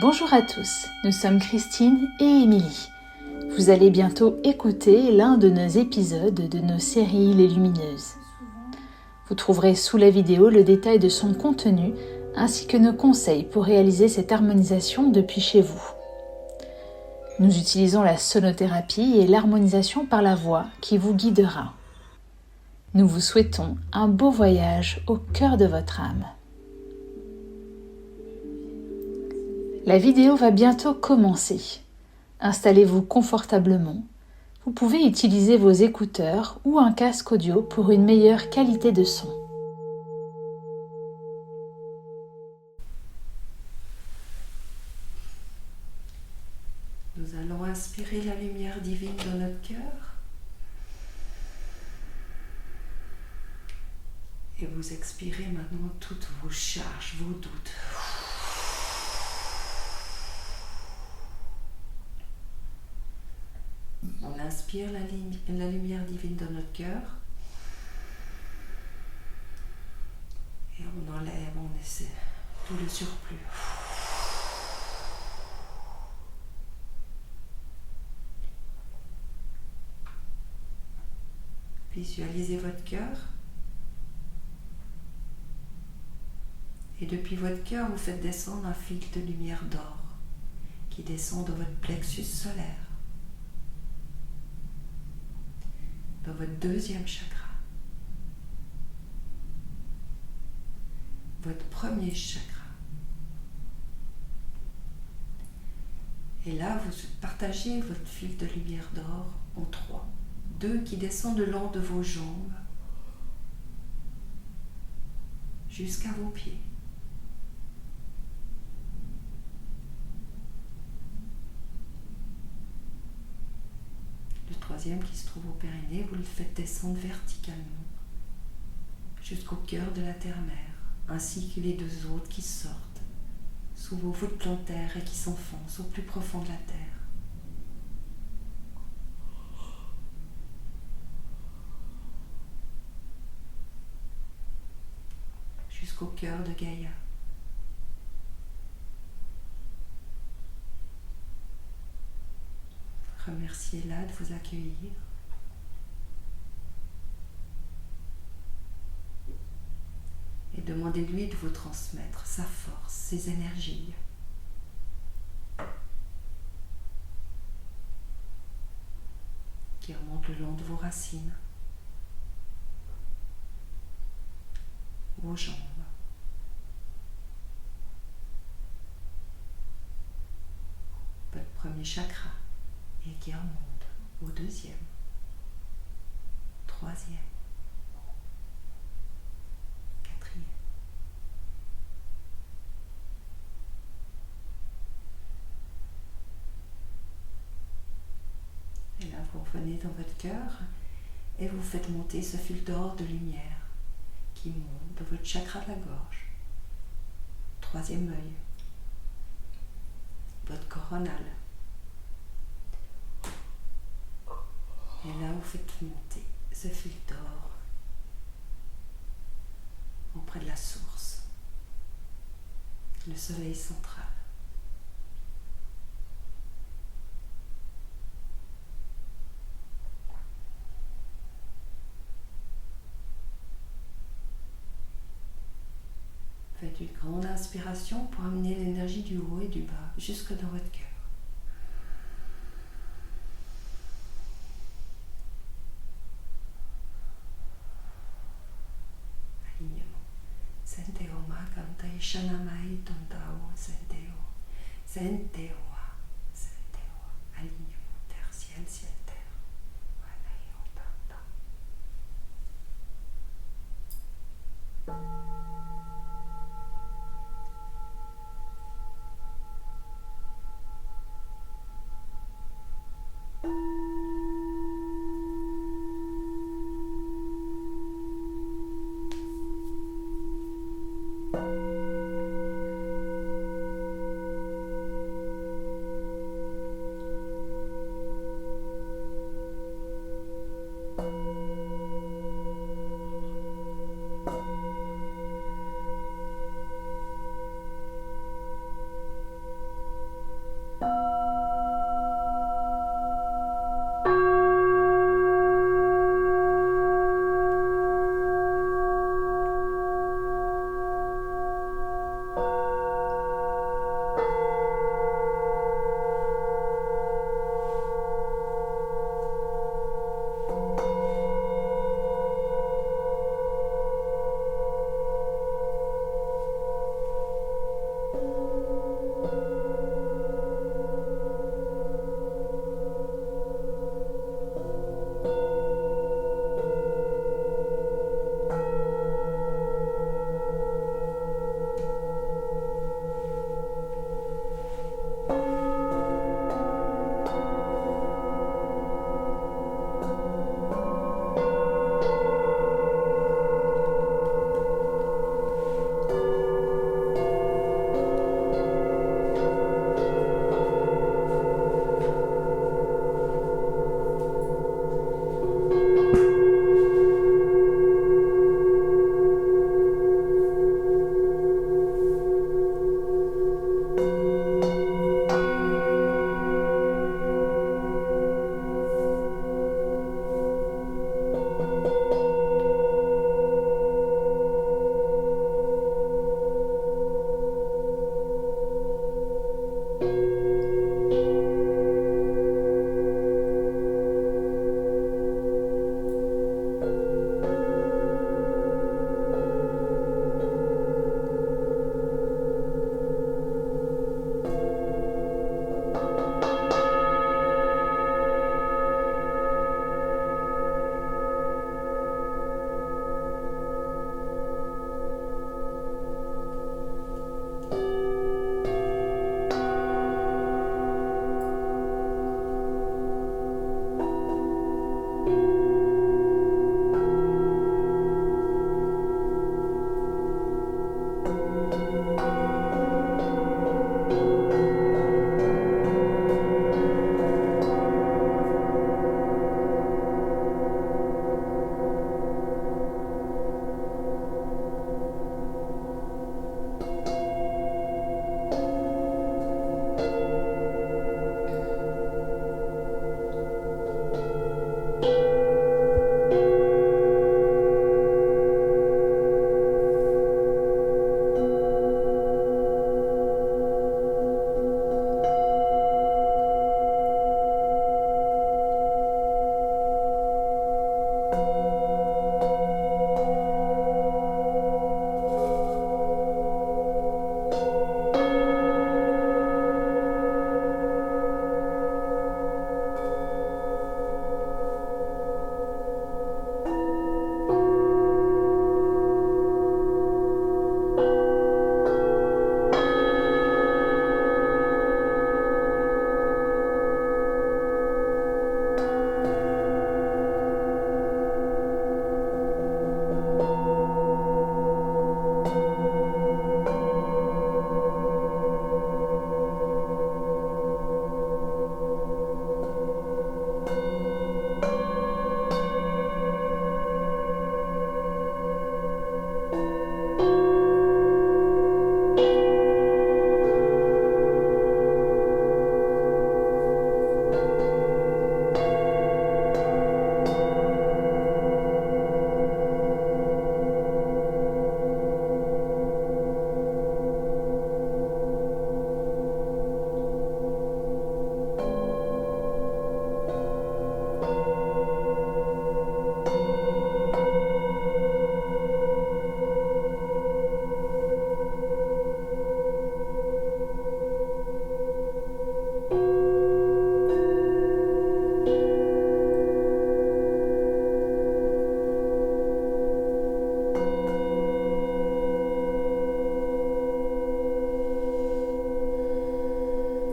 Bonjour à tous, nous sommes Christine et Émilie. Vous allez bientôt écouter l'un de nos épisodes de nos séries Les Lumineuses. Vous trouverez sous la vidéo le détail de son contenu ainsi que nos conseils pour réaliser cette harmonisation depuis chez vous. Nous utilisons la sonothérapie et l'harmonisation par la voix qui vous guidera. Nous vous souhaitons un beau voyage au cœur de votre âme. La vidéo va bientôt commencer. Installez-vous confortablement. Vous pouvez utiliser vos écouteurs ou un casque audio pour une meilleure qualité de son. Nous allons inspirer la lumière divine dans notre cœur et vous expirez maintenant toutes vos charges, vos doutes. On inspire la lumière divine dans notre cœur et on enlève, on essaie tout le surplus. Visualisez votre cœur et depuis votre cœur, vous faites descendre un fil de lumière d'or qui descend de votre plexus solaire, dans votre deuxième chakra, votre premier chakra. Et là, vous partagez votre fil de lumière d'or en trois. Deux qui descendent le long de vos jambes jusqu'à vos pieds. Le troisième qui se trouve au périnée, vous le faites descendre verticalement jusqu'au cœur de la terre-mère, ainsi que les deux autres qui sortent sous vos voûtes plantaires et qui s'enfoncent au plus profond de la terre. Jusqu'au cœur de Gaïa. Remerciez-la de vous accueillir. Et demandez-lui de vous transmettre sa force, ses énergies. Qui remontent le long de vos racines, vos jambes. Votre premier chakra et qui remonte au deuxième, troisième, quatrième. Et là, vous revenez dans votre cœur et vous faites monter ce fil d'or de lumière qui monte de votre chakra de la gorge, troisième œil, votre coronal. Et là, vous faites monter ce fil d'or auprès de la source, le soleil central. Faites une grande inspiration pour amener l'énergie du haut et du bas jusque dans votre cœur. Senteo makantai shanamai tontao senteo. Senteo, alignement terre, ciel, ciel, terre.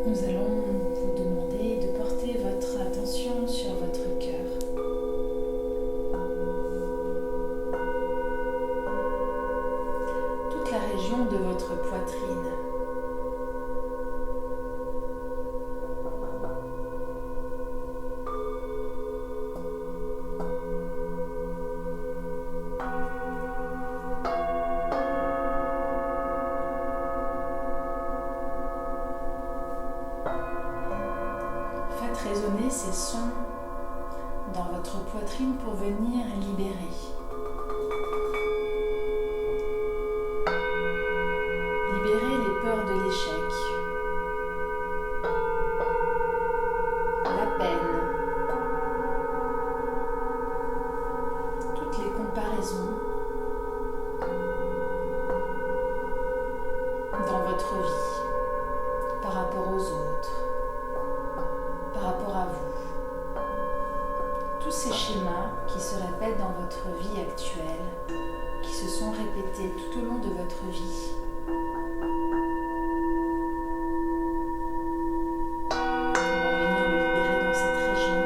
Nous allons vous demander de porter votre attention sur votre cœur. Toute la région de votre poitrine. Faites résonner ces sons dans votre poitrine pour venir libérer. Libérer les peurs de l'échec, la peine, toutes les comparaisons dans votre vie par rapport aux autres, par rapport à vous. Tous ces schémas qui se répètent dans votre vie actuelle, qui se sont répétés tout au long de votre vie. On va venir le libérer dans cette région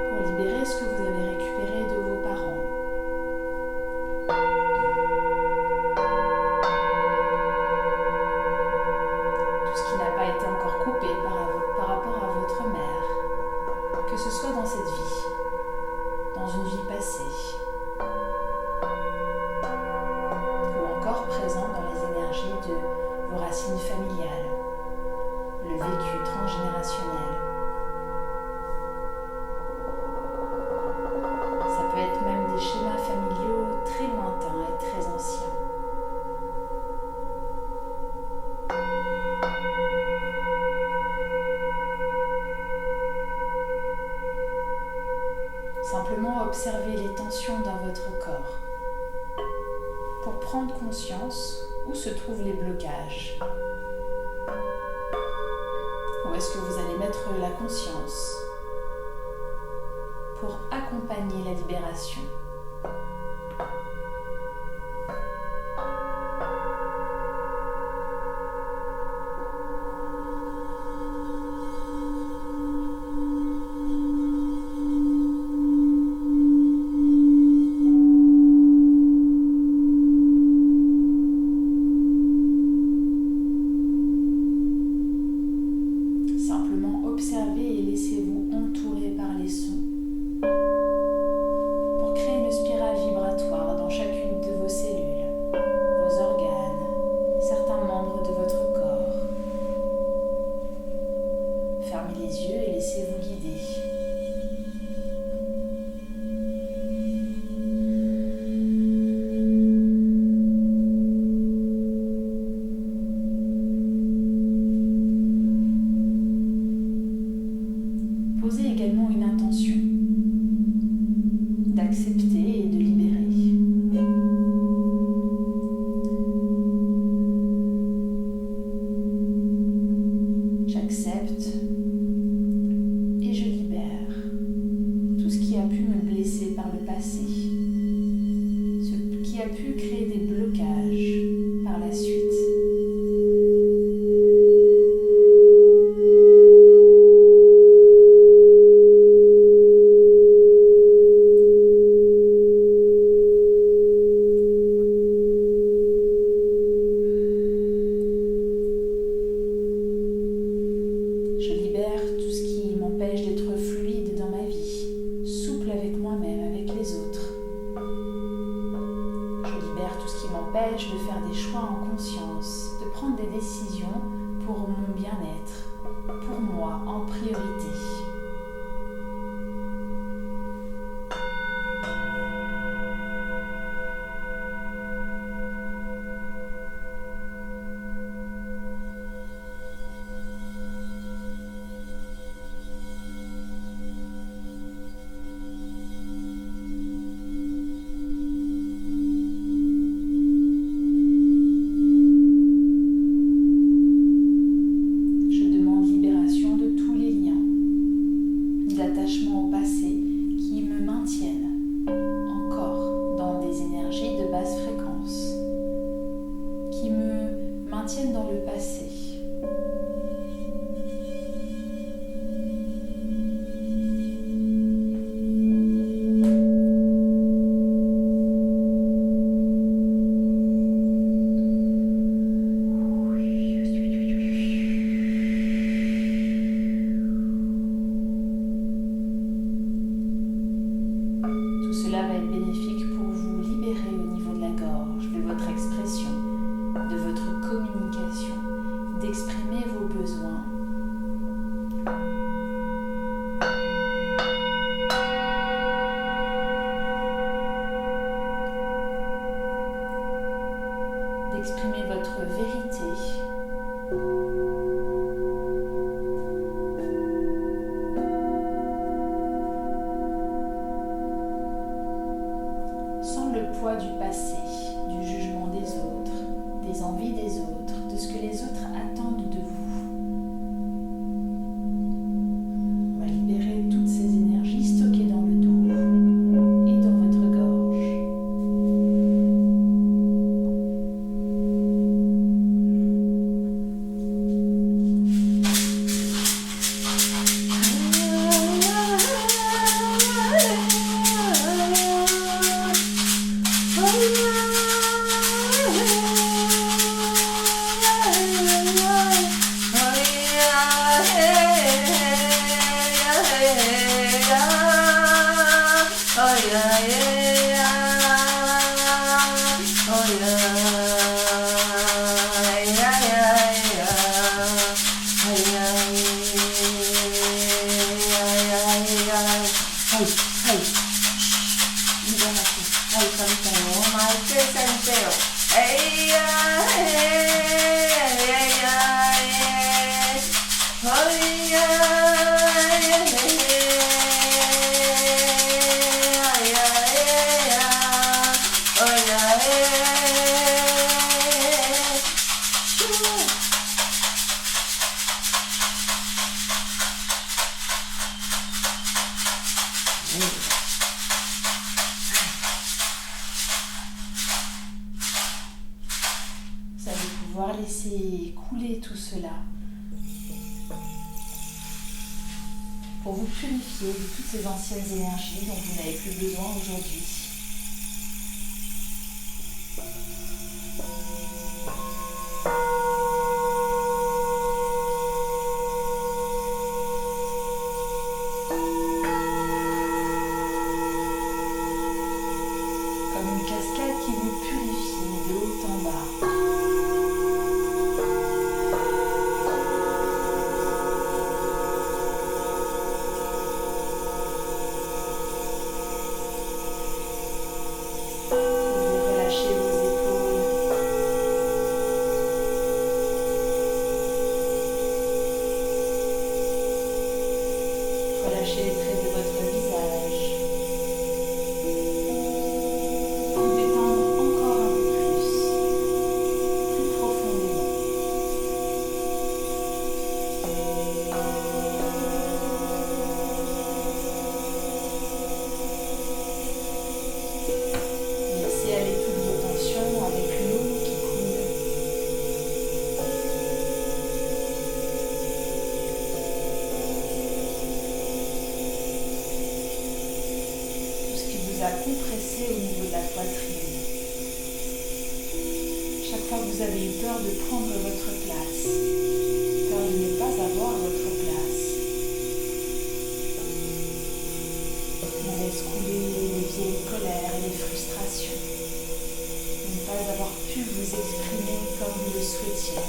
pour libérer ce que vous avez récupéré de vos parents. Tout ce qui n'a pas été encore coupé par rapport à votre mère, que ce soit dans cette vie, dans une vie passée, ou encore présent dans les énergies de vos racines familiales, le vécu transgénérationnel. Ça peut être même des schémas familiaux très lointains et très anciens. Simplement observez les tensions dans votre corps pour prendre conscience où se trouvent les blocages. Où est-ce que vous allez mettre la conscience pour accompagner la libération. Simplement observez et laissez-vous entourer par les sons pour créer une spirale vibratoire dans chacune de vos cellules, vos organes, certains membres de votre corps. Fermez les yeux et laissez-vous guider. Posez également une intention d'accepter et de libérer. J'accepte et je libère tout ce qui a pu me blesser par le passé, ce qui a pu créer des blocages par la suite. Je libère tout ce qui m'empêche d'être fluide dans ma vie, souple avec moi-même, avec les autres. Je libère tout ce qui m'empêche de faire des choix en conscience, de prendre des décisions pour mon bien-être, pour moi en priorité. Je demande libération de tous les liens, d'attachement au passé qui me maintiennent encore dans des énergies de basse fréquence, qui me maintiennent dans le passé, d'exprimer vos besoins. D'exprimer votre vérité. Sans le poids du passé, du jugement des autres, des envies des autres, de ce que les autres attendent de vous. On va libérer toutes ces énergies stockées dans le dos et dans votre gorge. Vous allez pouvoir laisser couler tout cela pour vous purifier de toutes ces anciennes énergies dont vous n'avez plus besoin aujourd'hui. Comme une cascade qui vous purifie de haut en bas. Relâchez les traits de votre visage. Vous détendre encore un peu plus profondément. Laissez aller toutes vos tensions avec l'eau qui coule. A compressé au niveau de la poitrine. Chaque fois que vous avez eu peur de prendre votre place, peur de ne pas avoir votre place, on laisse couler les vieilles colères et les frustrations, de ne pas avoir pu vous exprimer comme vous le souhaitiez.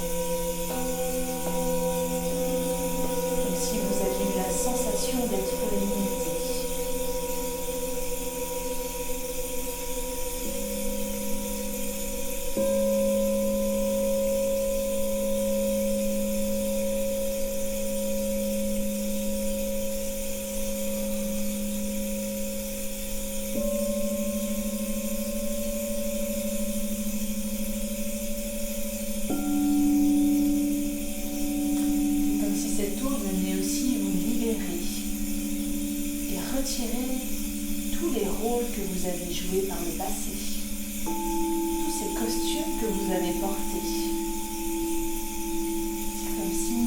Comme si vous aviez eu la sensation d'être limité. Retirez tous les rôles que vous avez joués par le passé, tous ces costumes que vous avez portés. C'est comme si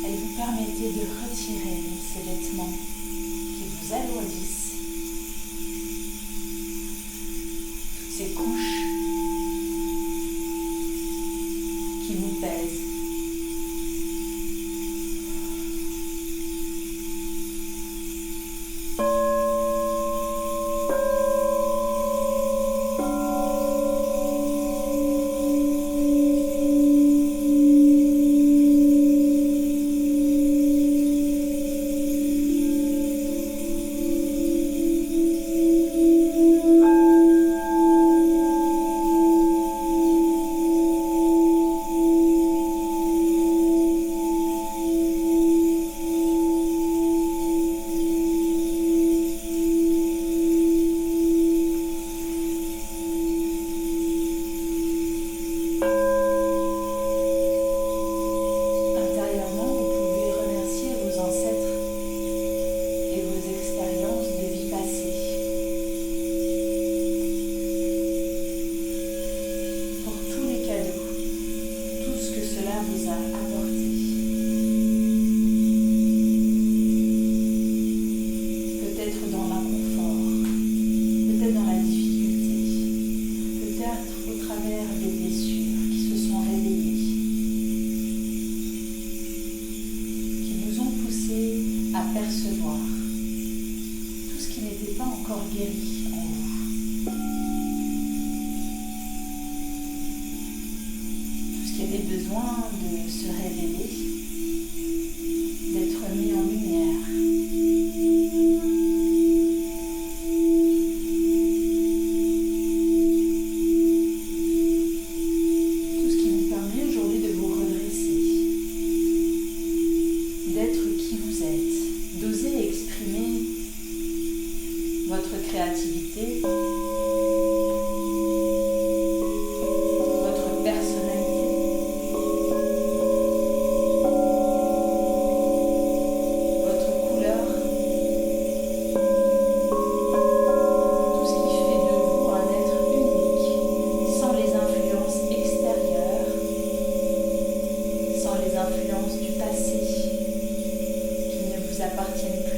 elle vous permettait de retirer ces vêtements qui vous alourdissent, toutes ces couches qui vous pèsent. cela vous a apporté. Peut-être dans l'inconfort, peut-être dans la difficulté, peut-être au travers des blessures qui se sont réveillées, qui vous ont poussé à percevoir tout ce qui n'était pas encore guéri en vous. Tout ce qui avait besoin de se révéler, d'être mis en lumière. Tout ce qui vous permet aujourd'hui de vous redresser, d'être qui vous êtes, d'oser exprimer votre créativité, votre personnalité, votre couleur, tout ce qui fait de vous un être unique, sans les influences extérieures, sans les influences du passé qui ne vous appartiennent plus.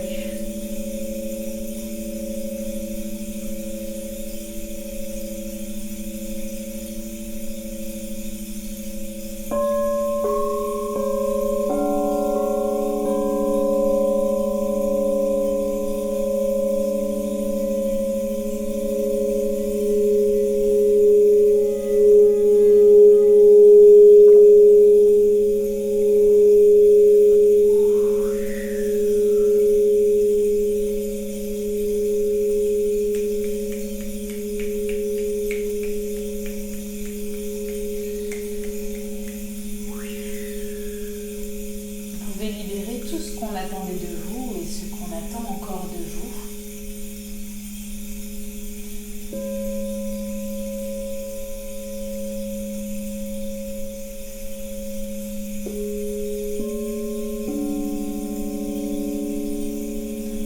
Vous pouvez libérer tout ce qu'on attendait de vous et ce qu'on attend encore de vous.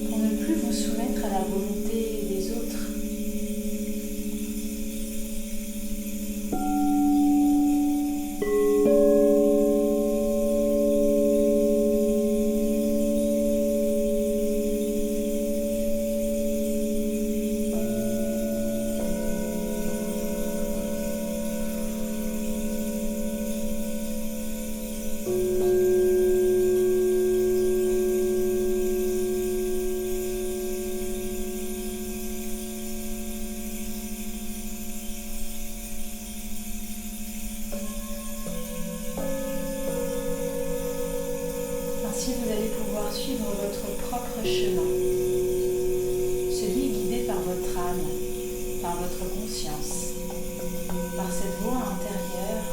Pour ne plus vous soumettre à la volonté des autres. Ainsi, vous allez pouvoir suivre votre propre chemin, celui guidé par votre âme, par votre conscience, par cette voix intérieure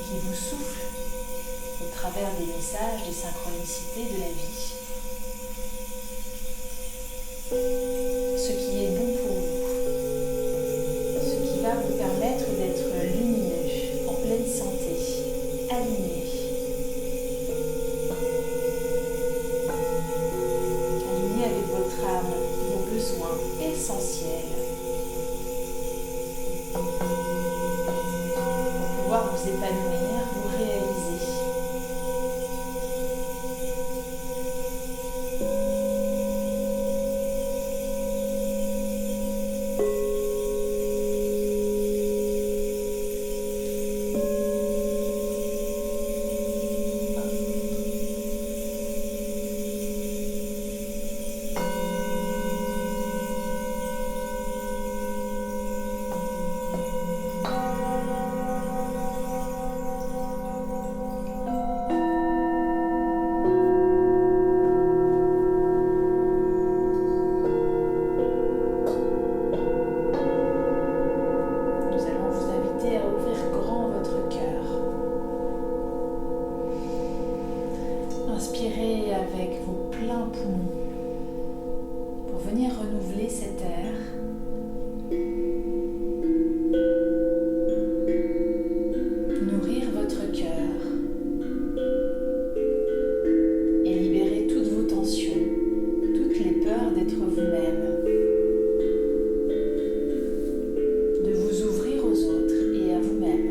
qui vous souffle au travers des messages, des synchronicités de la vie. Ce qui est bon pour vous, ce qui va vous permettre d'être lumineux, en pleine santé, aligné. Avec votre âme, vos besoins essentiels pour pouvoir vous épanouir, vous réaliser. Inspirez avec vos pleins poumons pour venir renouveler cet air. Nourrir votre cœur et libérer toutes vos tensions, toutes les peurs d'être vous-même, de vous ouvrir aux autres et à vous-même.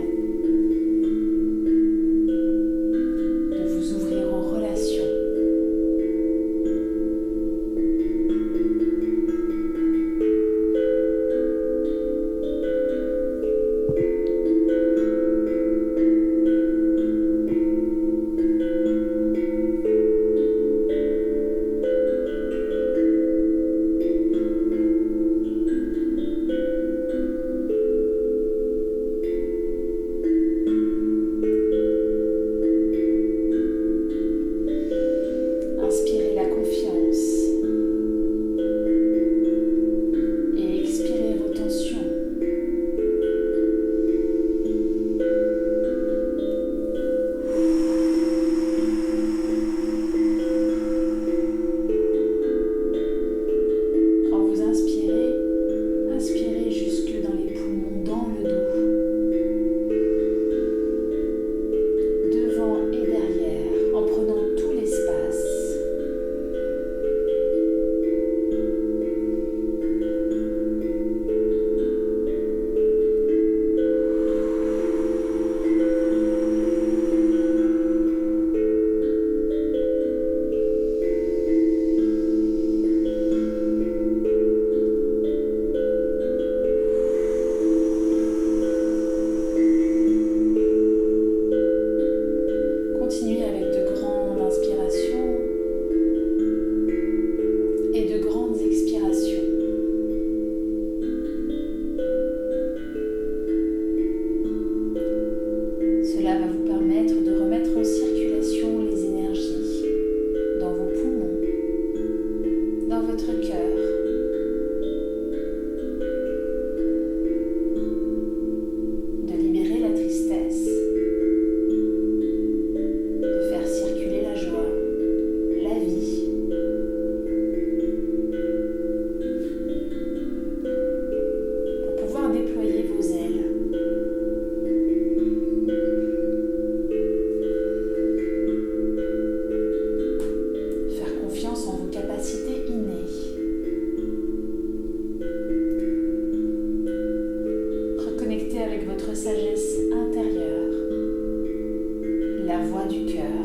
du cœur.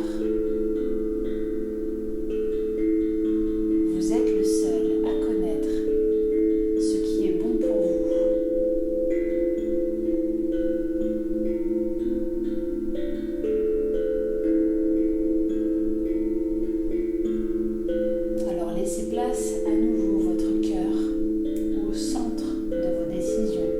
Vous êtes le seul à connaître ce qui est bon pour vous. Alors laissez place à nouveau votre cœur au centre de vos décisions.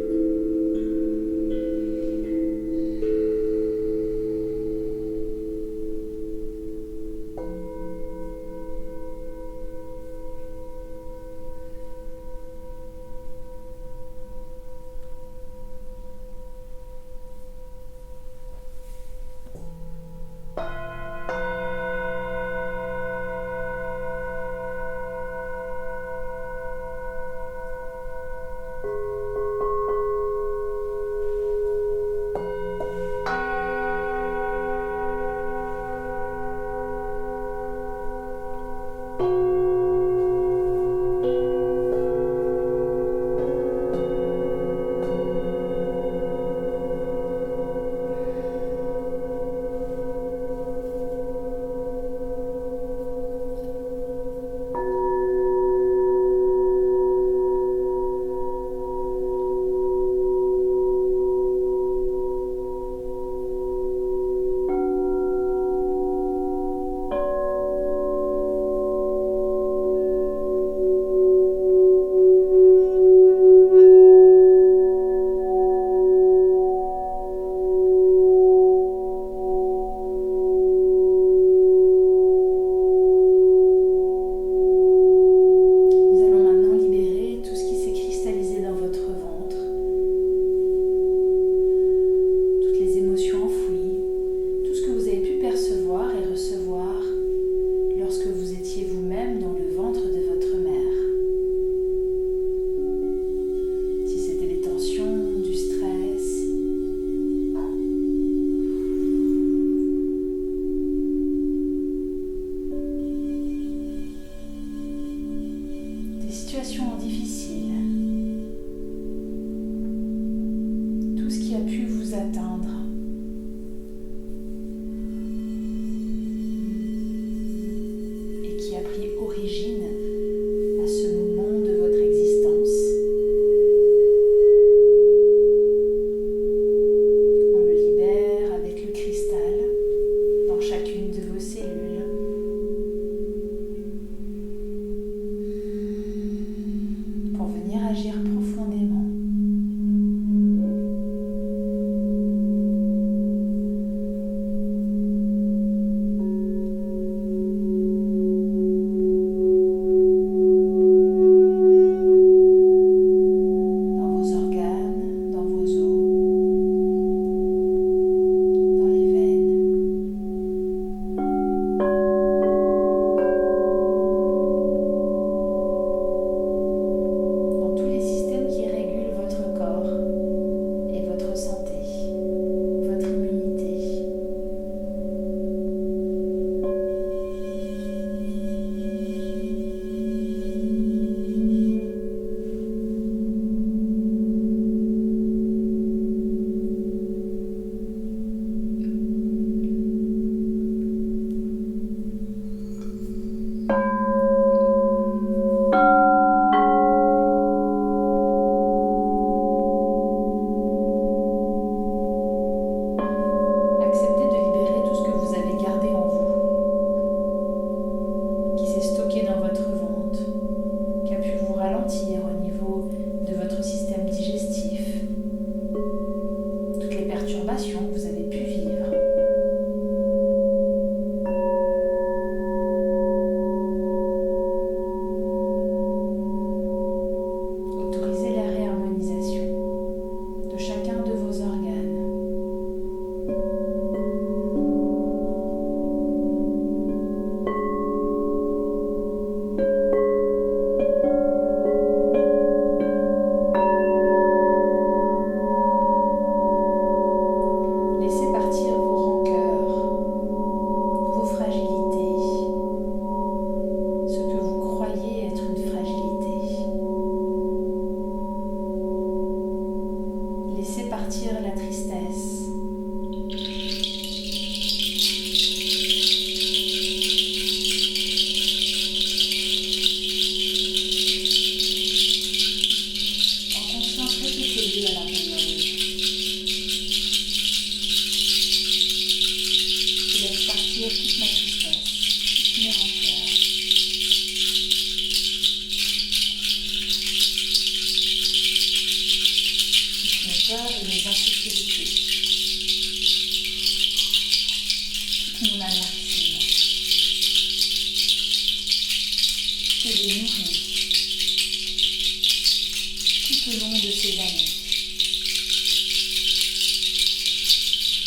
tout au long de ces années.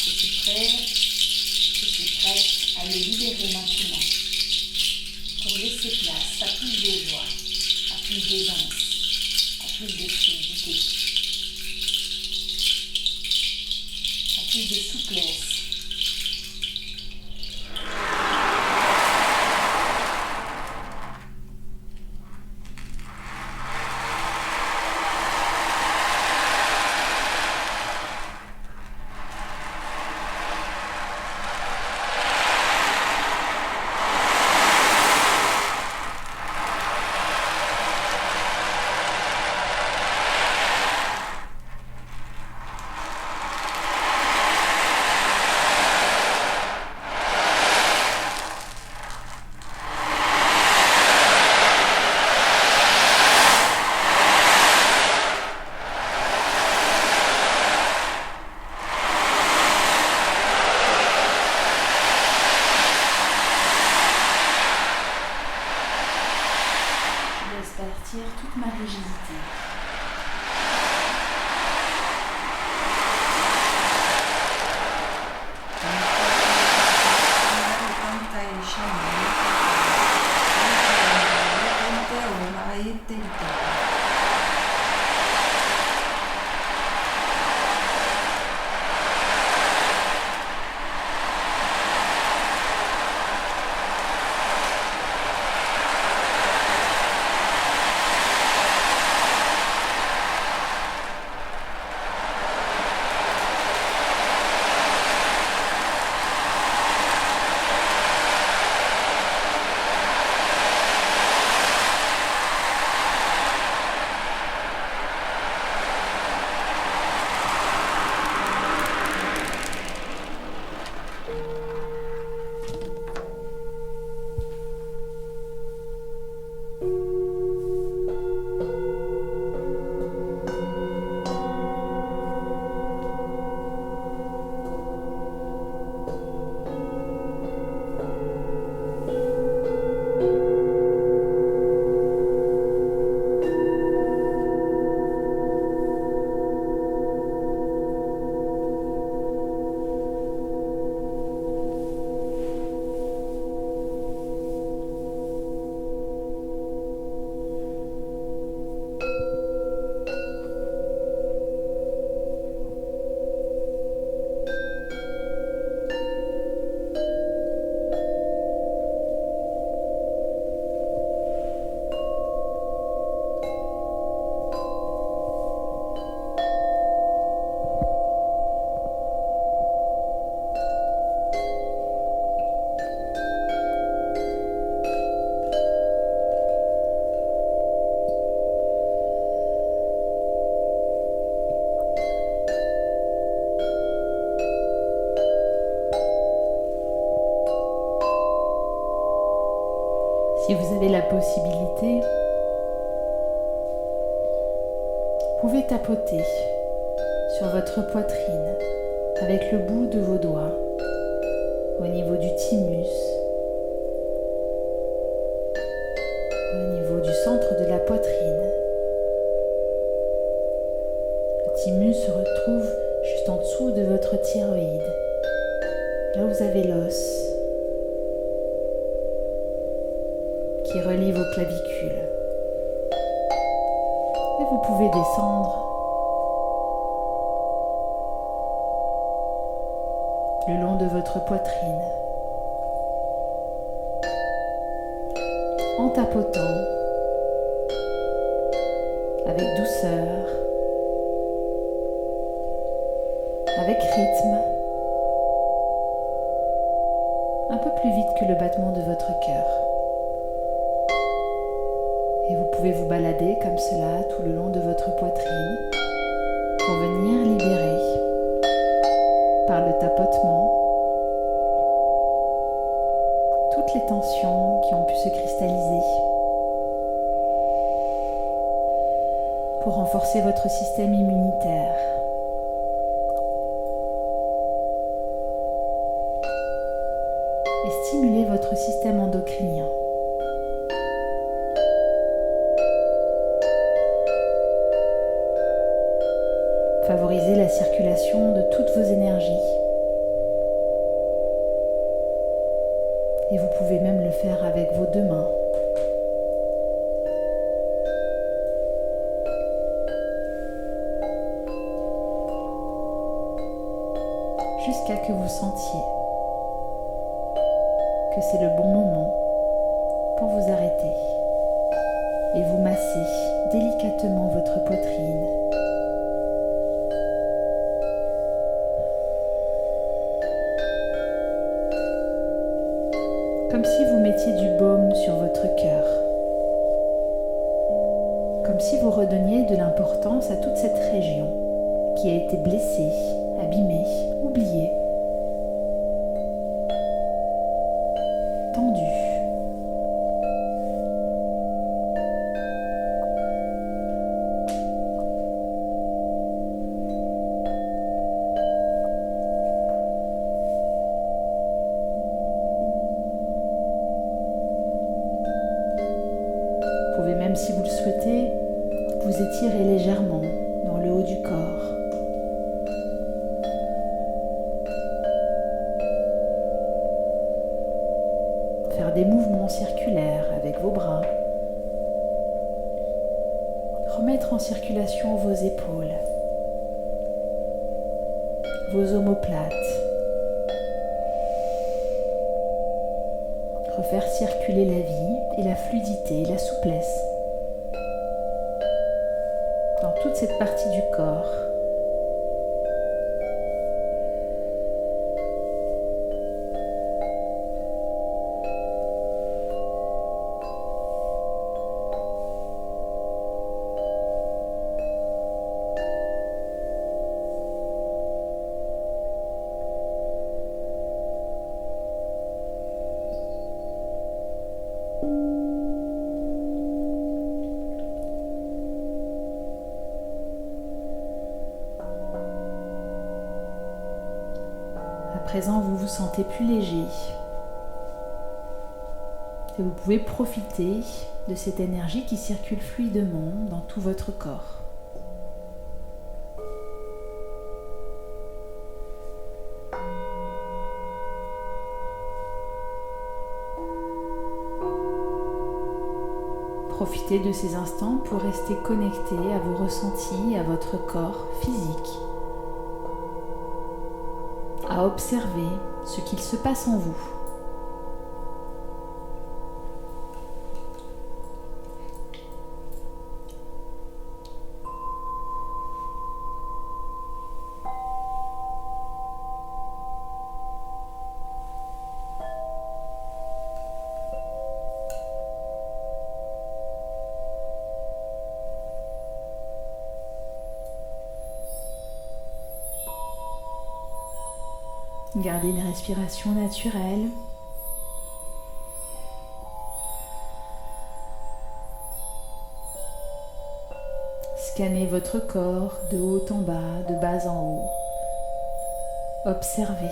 Je suis prête à le libérer maintenant pour laisser place à plus de joie, à plus d'aisance, à plus de fluidité, à plus de souplesse. Partir toute ma rigidité. Si vous avez la possibilité, vous pouvez tapoter sur votre poitrine avec le bout de vos doigts au niveau du thymus, au niveau du centre de la poitrine. Le thymus se retrouve juste en dessous de votre thyroïde, là où vous avez l'os qui relie vos clavicules. Et vous pouvez descendre le long de votre poitrine en tapotant avec douceur, avec rythme, un peu plus vite que le battement de votre cœur. Et vous pouvez vous balader comme cela tout le long de votre poitrine pour venir libérer par le tapotement toutes les tensions qui ont pu se cristalliser, pour renforcer votre système immunitaire. Et stimuler votre système endocrinien. Favorisez la circulation de toutes vos énergies. Et vous pouvez même le faire avec vos deux mains. Jusqu'à que vous sentiez que c'est le bon moment pour vous arrêter et vous masser délicatement votre poitrine. Comme si vous mettiez du baume sur votre cœur. Comme si vous redonniez de l'importance à toute cette région qui a été blessée, abîmée, oubliée, tendue. Vous pouvez même, si vous le souhaitez, vous étirer légèrement dans le haut du corps. Faire des mouvements circulaires avec vos bras. Remettre en circulation vos épaules, vos omoplates. Refaire circuler la vie et la fluidité, la souplesse dans toute cette partie du corps. À présent, vous vous sentez plus léger et vous pouvez profiter de cette énergie qui circule fluidement dans tout votre corps. Profitez de ces instants pour rester connecté à vos ressentis, à votre corps physique, à observer ce qu'il se passe en vous. Gardez une respiration naturelle. Scannez votre corps de haut en bas, de bas en haut. Observez.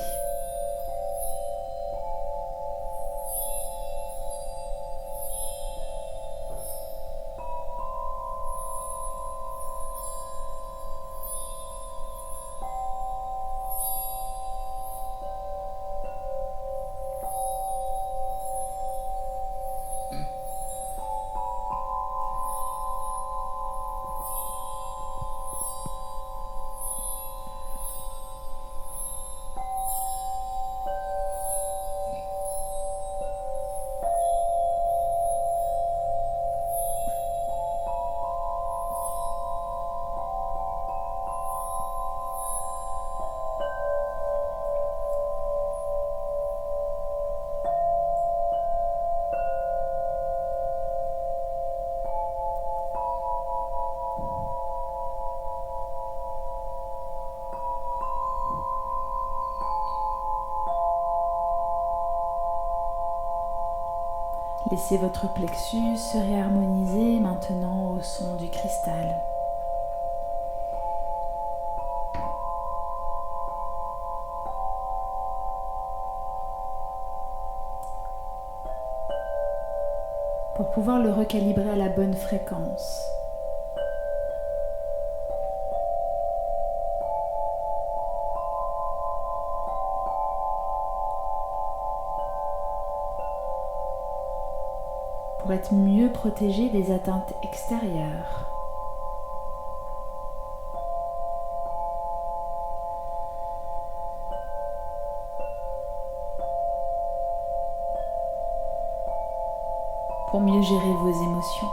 Laissez votre plexus se réharmoniser maintenant au son du cristal. Pour pouvoir le recalibrer à la bonne fréquence. pour être mieux protégé des atteintes extérieures. Pour mieux gérer vos émotions.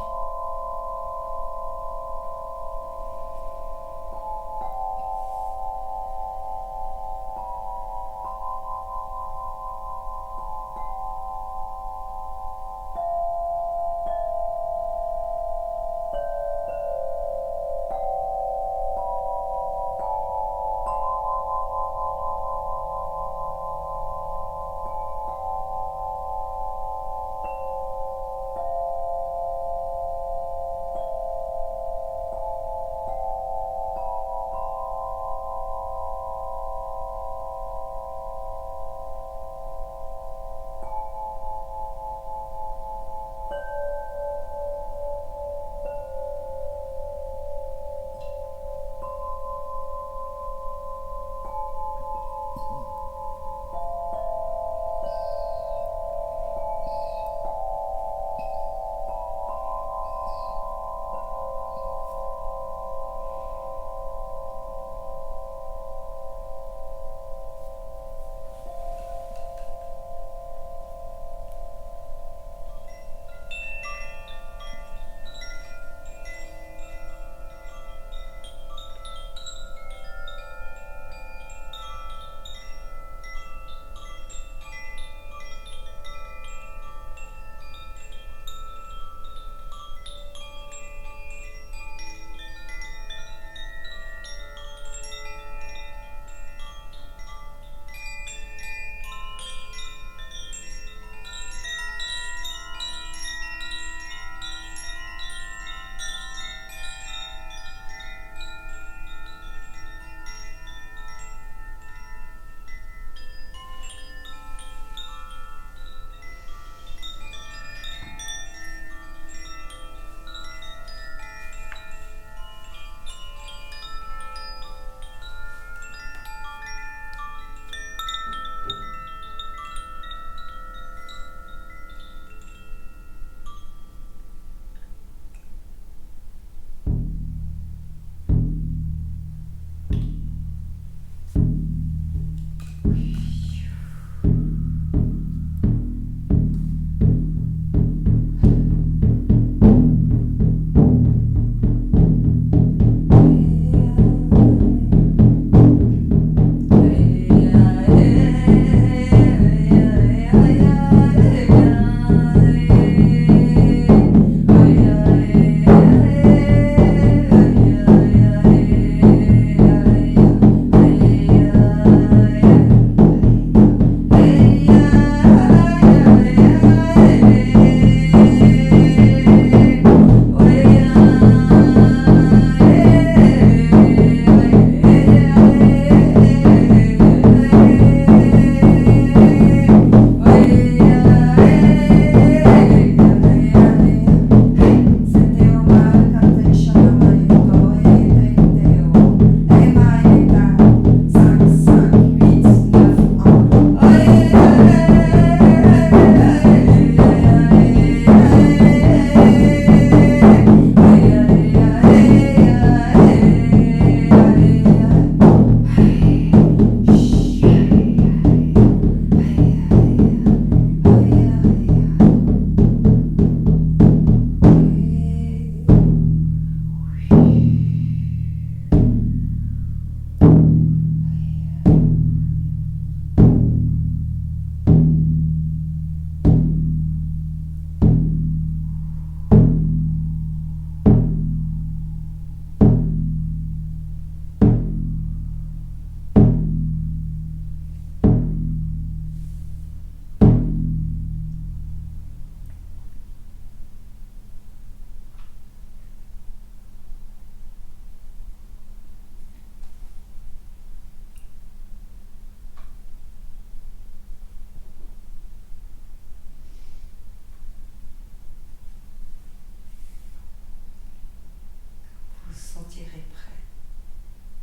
sentirez prêt.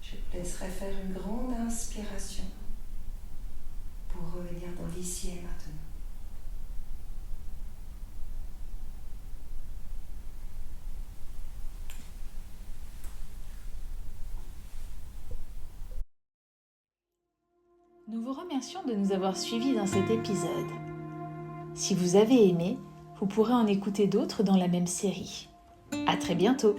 Je te laisserai faire une grande inspiration pour revenir dans l'ici et maintenant. vous remercions de nous avoir suivis dans cet épisode. Si vous avez aimé, vous pourrez en écouter d'autres dans la même série. À très bientôt!